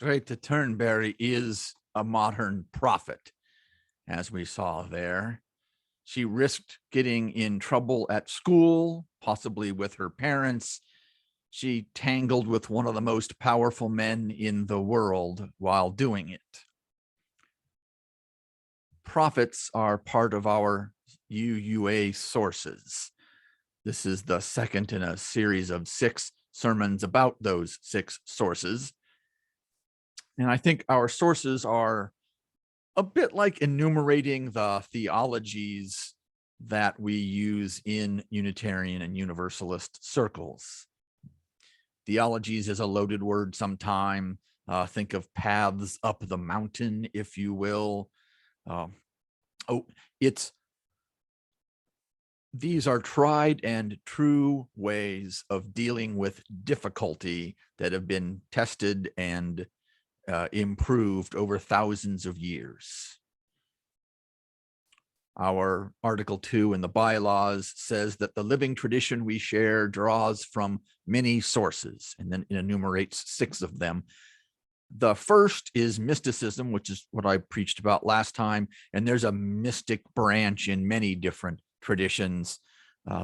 Greta Thunberg is a modern prophet, as we saw there. She risked getting in trouble at school, possibly with her parents. She tangled with one of the most powerful men in the world while doing it. Prophets are part of our UUA Sources. This is the second in a series of 6 sermons about those 6 sources. And I think our sources are a bit like enumerating the theologies that we use in Unitarian and Universalist circles. Theologies is a loaded word sometime. Think of paths up the mountain, if you will. These are tried and true ways of dealing with difficulty that have been tested and improved over thousands of years. Our Article 2 in the bylaws says that the living tradition we share draws from many sources, and then it enumerates 6 of them. The first is mysticism, which is what I preached about last time, and there's a mystic branch in many different traditions.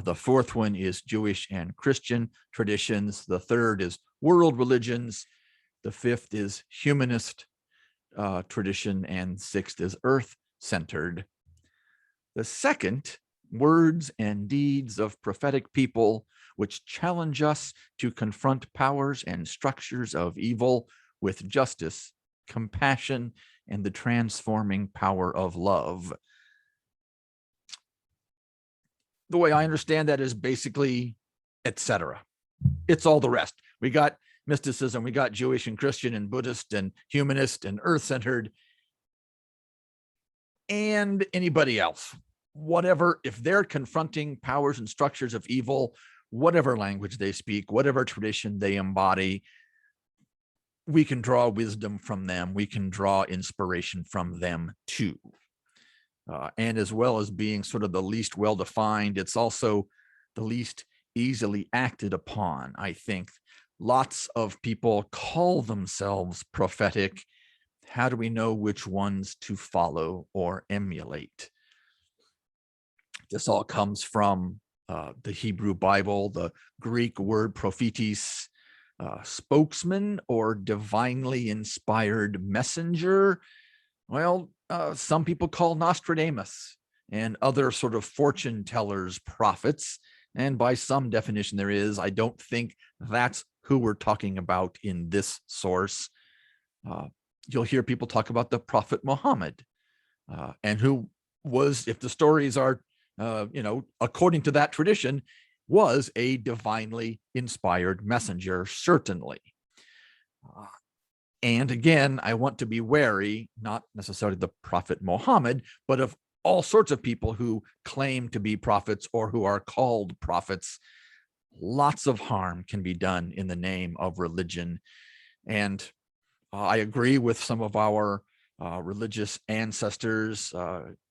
The fourth one is Jewish and Christian traditions. The third is world religions. The fifth is humanist tradition, and sixth is earth-centered. The second, words and deeds of prophetic people, which challenge us to confront powers and structures of evil with justice, compassion, and the transforming power of love. The way I understand that is basically, etc. It's all the rest. We got mysticism, we got Jewish and Christian and Buddhist and humanist and earth-centered, and anybody else. Whatever, if they're confronting powers and structures of evil, whatever language they speak, whatever tradition they embody, we can draw wisdom from them. We can draw inspiration from them too. And as well as being sort of the least well-defined, it's also the least easily acted upon, I think. Lots of people call themselves prophetic. How do we know which ones to follow or emulate? This all comes from the Hebrew Bible, the Greek word prophetis, spokesman or divinely inspired messenger. Well, some people call Nostradamus and other sort of fortune tellers prophets. And by some definition there is, I don't think that's who we're talking about in this source. You'll hear people talk about the Prophet Muhammad, and who was, if the stories are, according to that tradition, was a divinely inspired messenger, certainly. And again, I want to be wary, not necessarily the Prophet Muhammad, but of all sorts of people who claim to be prophets or who are called prophets. Lots of harm can be done in the name of religion. And I agree with some of our religious ancestors,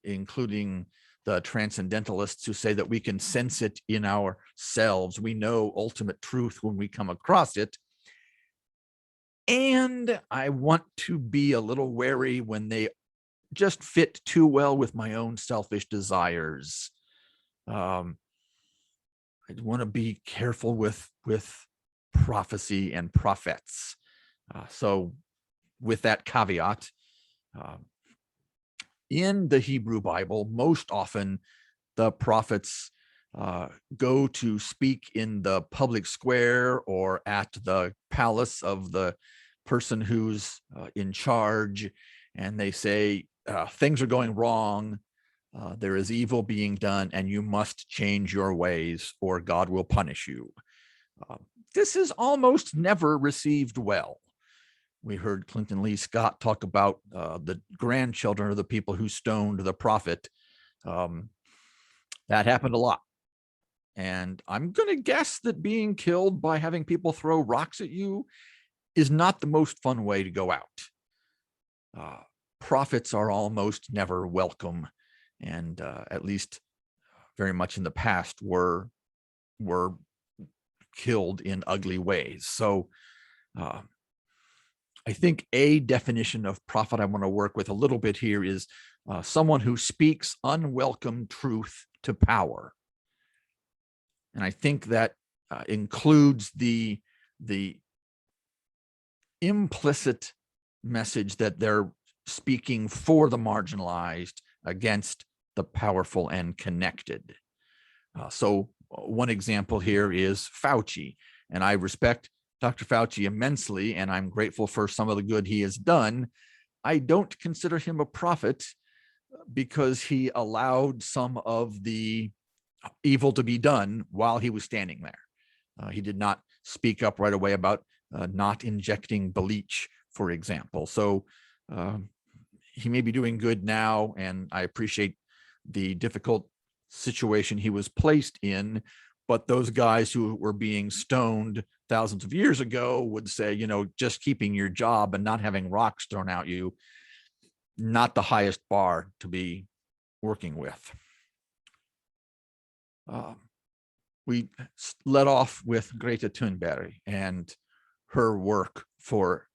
including the transcendentalists, who say that we can sense it in ourselves. We know ultimate truth when we come across it. And I want to be a little wary when they just fit too well with my own selfish desires. I want to be careful with prophecy and prophets. So with that caveat, in the Hebrew Bible, most often the prophets go to speak in the public square or at the palace of the person who's in charge, and they say, things are going wrong, there is evil being done, and you must change your ways or God will punish you. This is almost never received well. We heard Clinton Lee Scott talk about the grandchildren of the people who stoned the prophet. That happened a lot. And I'm going to guess that being killed by having people throw rocks at you is not the most fun way to go out. Prophets are almost never welcome, and at least very much in the past were killed in ugly ways. So I think a definition of prophet I want to work with a little bit here is someone who speaks unwelcome truth to power. And I think that includes the implicit message that they're speaking for the marginalized against the powerful and connected. So one example here is Fauci, and I respect Dr. Fauci immensely, and I'm grateful for some of the good he has done. I don't consider him a prophet because he allowed some of the evil to be done while he was standing there. He did not speak up right away about not injecting bleach, for example. So he may be doing good now, and I appreciate the difficult situation he was placed in. But those guys who were being stoned thousands of years ago would say, you know, just keeping your job and not having rocks thrown at you, not the highest bar to be working with. We led off with Greta Thunberg and her work for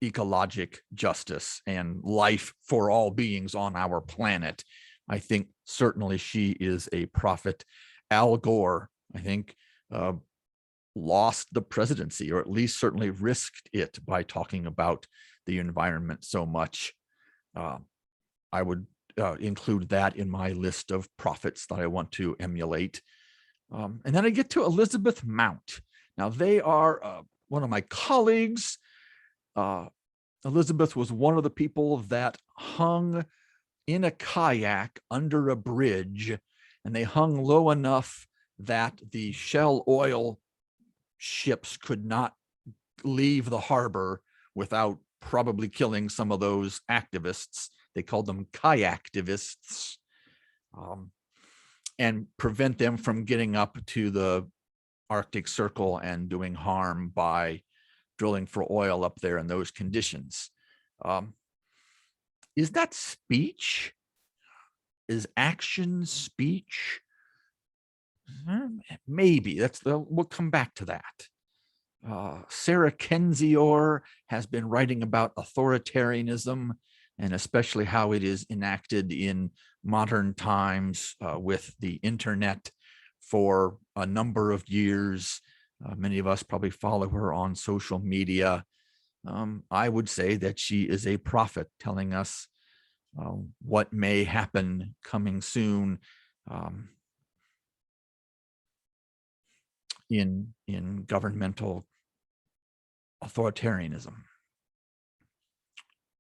ecologic justice and life for all beings on our planet. I think certainly she is a prophet. Al Gore, I think, lost the presidency, or at least certainly risked it by talking about the environment so much. I would include that in my list of prophets that I want to emulate. And then I get to Elizabeth Mount. Now, they are one of my colleagues. Elizabeth was one of the people that hung in a kayak under a bridge, and they hung low enough that the Shell oil ships could not leave the harbor without probably killing some of those activists. They called them kayaktivists, and prevent them from getting up to the Arctic Circle and doing harm by drilling for oil up there in those conditions. Is that speech? Is action speech? Maybe. We'll come back to that. Sarah Kendzior has been writing about authoritarianism, and especially how it is enacted in modern times with the internet for a number of years. Many of us probably follow her on social media. I would say that she is a prophet telling us what may happen coming soon in governmental authoritarianism.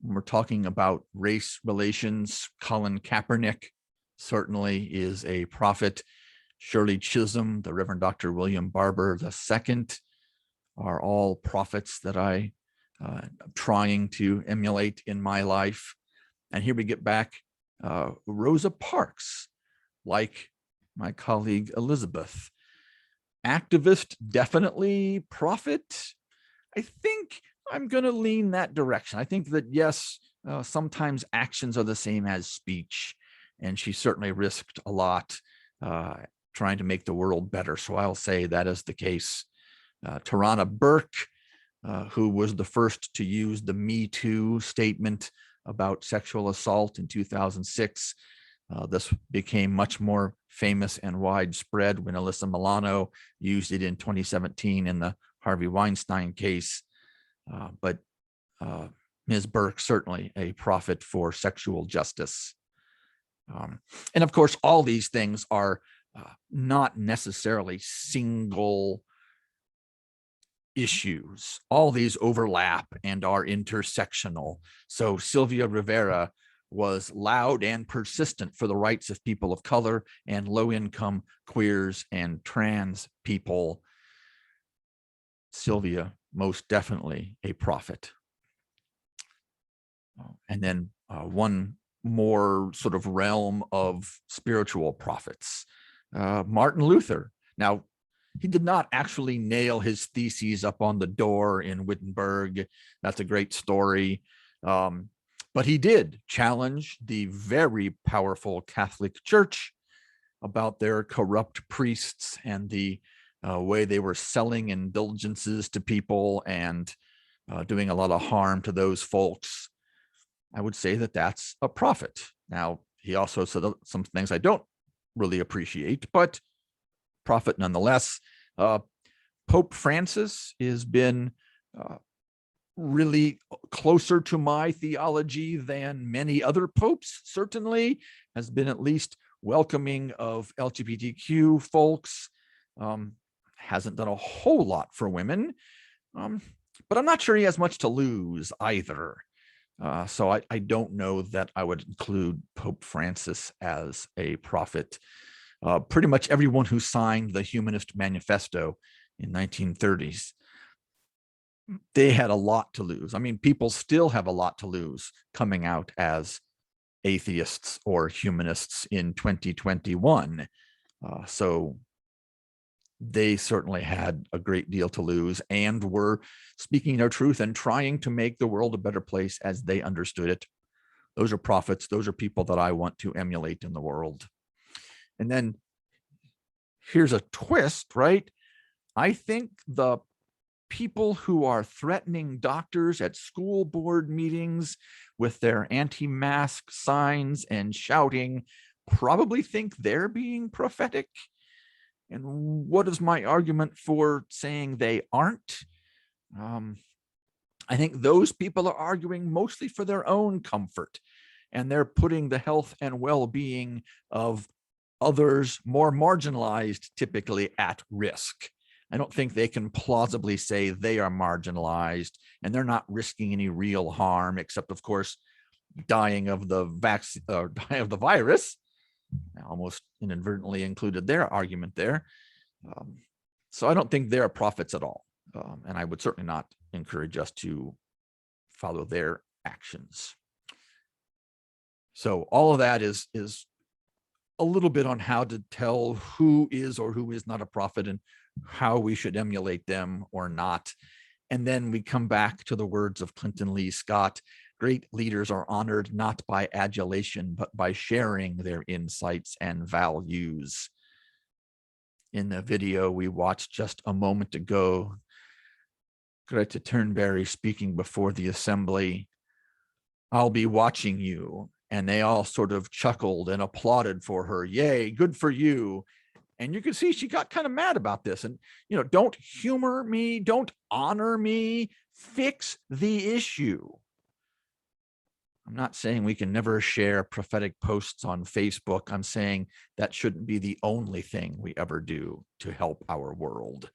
When we're talking about race relations, Colin Kaepernick certainly is a prophet. Shirley Chisholm, the Reverend Dr. William Barber II are all prophets that I am trying to emulate in my life. And here we get back Rosa Parks, like my colleague Elizabeth. Activist, definitely. Prophet, I think I'm going to lean that direction. I think that, yes, sometimes actions are the same as speech, and she certainly risked a lot trying to make the world better. So I'll say that is the case. Tarana Burke, who was the first to use the Me Too statement about sexual assault in 2006. This became much more famous and widespread when Alyssa Milano used it in 2017 in the Harvey Weinstein case. But Ms. Burke, certainly a prophet for sexual justice. And of course, all these things are not necessarily single issues. All these overlap and are intersectional. So Sylvia Rivera was loud and persistent for the rights of people of color and low-income queers and trans people. Sylvia, most definitely a prophet. And then one more sort of realm of spiritual prophets, Martin Luther. Now, he did not actually nail his theses up on the door in Wittenberg. That's a great story. But he did challenge the very powerful Catholic Church about their corrupt priests and the way they were selling indulgences to people and doing a lot of harm to those folks, I would say that that's a prophet. Now, he also said some things I don't really appreciate, but prophet nonetheless. Pope Francis has been really closer to my theology than many other popes, certainly, has been at least welcoming of LGBTQ folks, hasn't done a whole lot for women, but I'm not sure he has much to lose either. So I don't know that I would include Pope Francis as a prophet. Pretty much everyone who signed the Humanist Manifesto in 1930s, they had a lot to lose. I mean, people still have a lot to lose coming out as atheists or humanists in 2021. So they certainly had a great deal to lose and were speaking their truth and trying to make the world a better place as they understood it. Those are prophets. Those are people that I want to emulate in the world. And then here's a twist, right? I think the people who are threatening doctors at school board meetings with their anti-mask signs and shouting probably think they're being prophetic. And what is my argument for saying they aren't? I think those people are arguing mostly for their own comfort, and they're putting the health and well-being of others, more marginalized, typically at risk. I don't think they can plausibly say they are marginalized and they're not risking any real harm, except, of course, dying of the vaccine or dying of the virus. I almost inadvertently included their argument there. So I don't think they're prophets at all. And I would certainly not encourage us to follow their actions. So all of that is a little bit on how to tell who is or who is not a prophet and how we should emulate them or not. And then we come back to the words of Clinton Lee Scott: great leaders are honored not by adulation, but by sharing their insights and values. In the video we watched just a moment ago, Greta Thunberg speaking before the assembly, "I'll be watching you." And they all sort of chuckled and applauded for her. Yay, good for you. And you can see she got kind of mad about this. And, don't humor me, don't honor me, fix the issue. I'm not saying we can never share prophetic posts on Facebook. I'm saying that shouldn't be the only thing we ever do to help our world.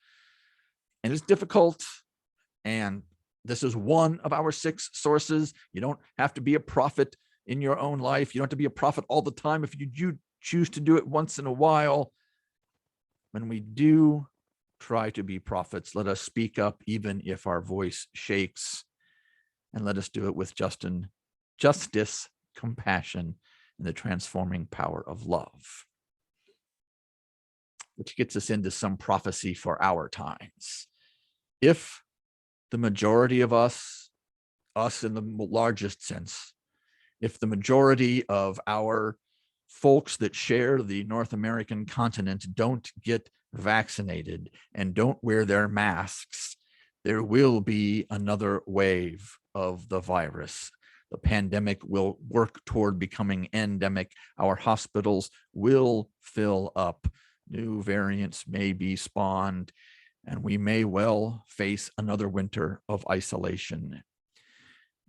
And it's difficult. And this is one of our 6 sources. You don't have to be a prophet in your own life. You don't have to be a prophet all the time. If you choose to do it once in a while, when we do try to be prophets, let us speak up even if our voice shakes, and let us do it with justice, compassion, and the transforming power of love. Which gets us into some prophecy for our times. If the majority of us in the largest sense, if the majority of our folks that share the North American continent don't get vaccinated and don't wear their masks, there will be another wave of the virus. The pandemic will work toward becoming endemic. Our hospitals will fill up. New variants may be spawned, and we may well face another winter of isolation.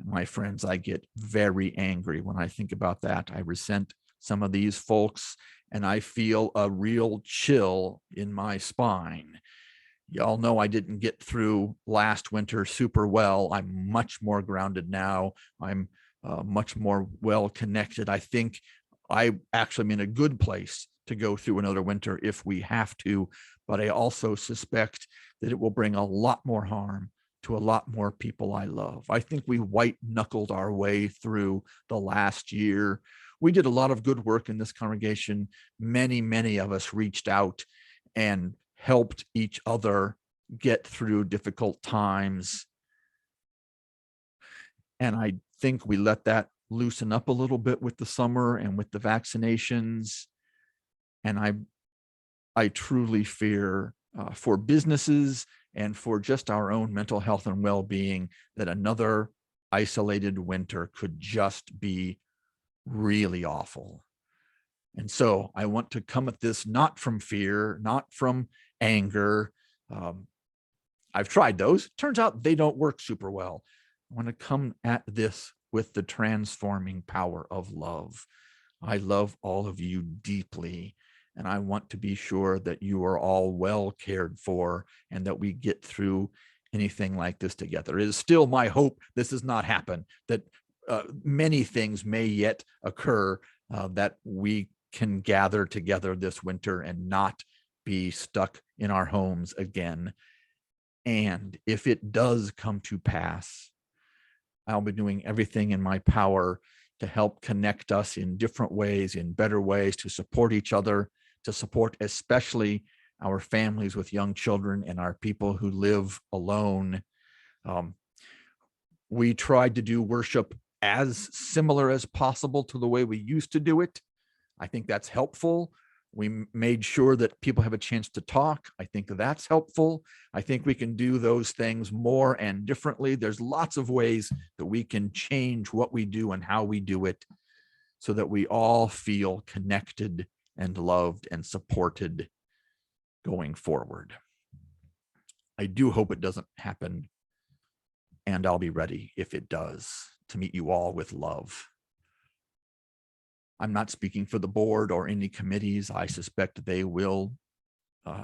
My friends, I get very angry when I think about that. I resent some of these folks, and I feel a real chill in my spine. Y'all know I didn't get through last winter super well. I'm much more grounded now. I'm much more well connected. I think I actually am in a good place to go through another winter if we have to, but I also suspect that it will bring a lot more harm to a lot more people I love. I think we white-knuckled our way through the last year. We did a lot of good work in this congregation. Many, many of us reached out and helped each other get through difficult times. And I think we let that loosen up a little bit with the summer and with the vaccinations. And I truly fear for businesses and for just our own mental health and well-being, that another isolated winter could just be really awful. And so I want to come at this not from fear, not from anger. I've tried those. Turns out they don't work super well. I want to come at this with the transforming power of love. I love all of you deeply, and I want to be sure that you are all well cared for and that we get through anything like this together. It is still my hope this does not happen, that many things may yet occur, that we can gather together this winter and not be stuck in our homes again. And if it does come to pass, I'll be doing everything in my power to help connect us in different ways, in better ways, to support each other, to support especially our families with young children and our people who live alone. We tried to do worship as similar as possible to the way we used to do it. I think that's helpful. We made sure that people have a chance to talk. I think that's helpful. I think we can do those things more and differently. There's lots of ways that we can change what we do and how we do it so that we all feel connected and loved and supported going forward. I do hope it doesn't happen, and I'll be ready if it does to meet you all with love. I'm not speaking for the board or any committees. I suspect they will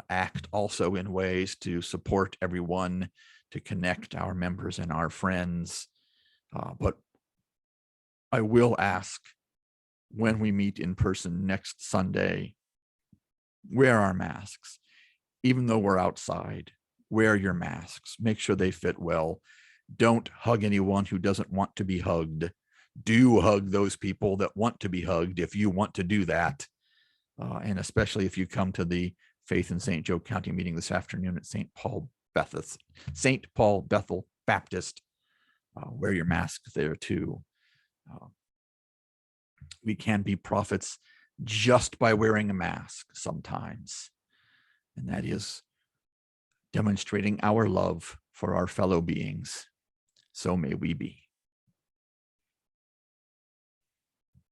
act also in ways to support everyone, to connect our members and our friends. But I will ask, when we meet in person next Sunday, wear our masks. Even though we're outside, wear your masks. Make sure they fit well. Don't hug anyone who doesn't want to be hugged. Do hug those people that want to be hugged if you want to do that. And especially if you come to the Faith in St. Joe County meeting this afternoon at St. Paul Bethel Baptist, wear your mask there too. We can be prophets just by wearing a mask sometimes, and that is demonstrating our love for our fellow beings. So may we be.